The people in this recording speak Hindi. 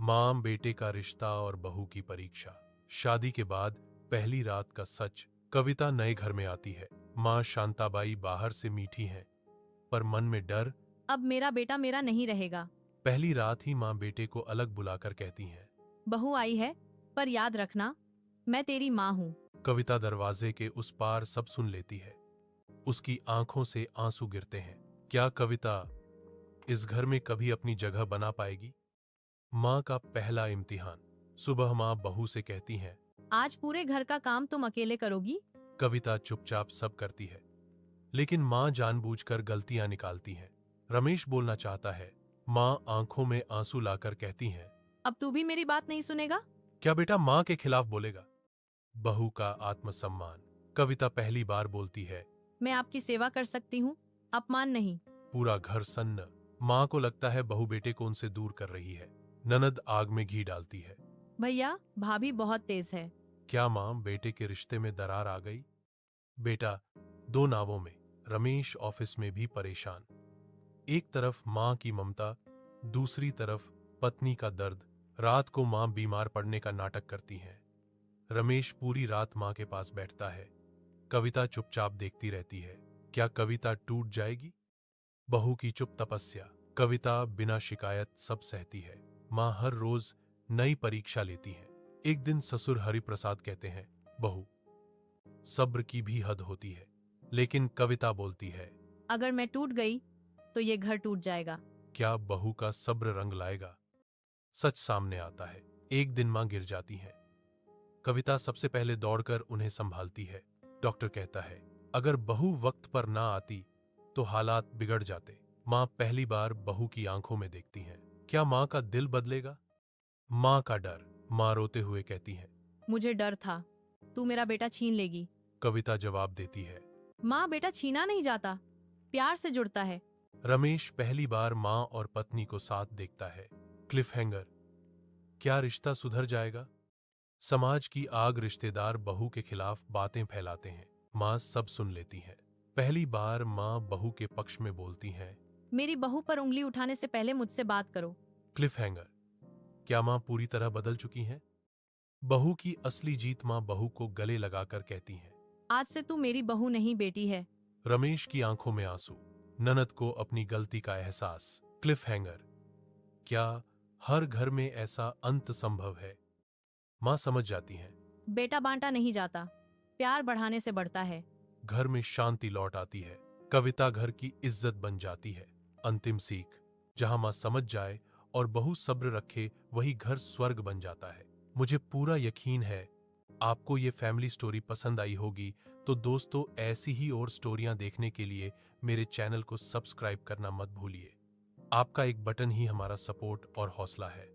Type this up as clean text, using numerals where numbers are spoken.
मां बेटे का रिश्ता और बहू की परीक्षा। शादी के बाद पहली रात का सच। कविता नए घर में आती है। मां शांताबाई बाहर से मीठी हैं, पर मन में डर। अब मेरा बेटा मेरा नहीं रहेगा। पहली रात ही मां बेटे को अलग बुलाकर कहती हैं, बहू आई है, पर याद रखना मैं तेरी माँ हूँ। कविता दरवाजे के उस पार सब सुन लेती है। उसकी आंखों से आंसू गिरते हैं। क्या कविता इस घर में कभी अपनी जगह बना पाएगी? मां का पहला इम्तिहान। सुबह मां बहू से कहती हैं, आज पूरे घर का काम तुम अकेले करोगी? कविता चुपचाप सब करती है, लेकिन मां जानबूझकर गलतियां निकालती हैं। रमेश बोलना चाहता है। मां आंखों में आंसू लाकर कहती हैं, अब तू भी मेरी बात नहीं सुनेगा? क्या बेटा मां के खिलाफ बोलेगा? बहू का आत्मसम्मान। कविता पहली बार बोलती है, मैं आपकी सेवा कर सकती हूँ, अपमान नहीं। पूरा घर सन्न। मां को लगता है बहू बेटे को उनसे दूर कर रही है। ननद आग में घी डालती है। भैया भाभी बहुत तेज है। क्या मां बेटे के रिश्ते में दरार आ गई? बेटा दो नावों में। रमेश ऑफिस में भी परेशान। एक तरफ मां की ममता, दूसरी तरफ पत्नी का दर्द। रात को मां बीमार पड़ने का नाटक करती हैं। रमेश पूरी रात मां के पास बैठता है। कविता चुपचाप देखती रहती है। क्या कविता टूट जाएगी? बहू की चुप तपस्या। कविता बिना शिकायत सब सहती है। मां हर रोज नई परीक्षा लेती है। एक दिन ससुर हरिप्रसाद कहते हैं, बहू सब्र की भी हद होती है। लेकिन कविता बोलती है, अगर मैं टूट गई तो ये घर टूट जाएगा। क्या बहू का सब्र रंग लाएगा? सच सामने आता है। एक दिन मां गिर जाती हैं। कविता सबसे पहले दौड़कर उन्हें संभालती है। डॉक्टर कहता है, अगर बहू वक्त पर ना आती तो हालात बिगड़ जाते। मां पहली बार बहू की आंखों में देखती हैं। क्या मां का दिल बदलेगा? मां का डर। मां रोते हुए कहती है, मुझे डर था तू मेरा बेटा छीन लेगी। कविता जवाब देती है, माँ बेटा छीना नहीं जाता, प्यार से जुड़ता है। रमेश पहली बार मां और पत्नी को साथ देखता है। Cliff hanger. क्या रिश्ता सुधर जाएगा? समाज की आग। रिश्तेदार बहू के खिलाफ बातें फैलाते हैं। मां सब सुन लेती है। पहली बार मां बहू के पक्ष में बोलती हैं। मेरी बहू पर उंगली उठाने से पहले मुझसे बात करो। Cliff hanger. क्या मां पूरी तरह बदल चुकी हैं? बहू की असली जीत। मां बहू को गले लगाकर कहती हैं, आज से तू मेरी बहू नहीं बेटी है। रमेश की आंखों में आंसू। ननद को अपनी गलती का एहसास। Cliff hanger. क्या हर घर में ऐसा अंत संभव है? मां समझ जाती हैं। बेटा बांटा नहीं जाता, प्यार बढ़ाने से बढ़ता है। घर में शांति लौट आती है। कविता घर की इज्जत बन जाती है। अंतिम सीख। जहां मां समझ जाए और बहू सब्र रखे, वही घर स्वर्ग बन जाता है। मुझे पूरा यकीन है आपको ये फैमिली स्टोरी पसंद आई होगी। तो दोस्तों, ऐसी ही और स्टोरियां देखने के लिए मेरे चैनल को सब्सक्राइब करना मत भूलिए। आपका एक बटन ही हमारा सपोर्ट और हौसला है।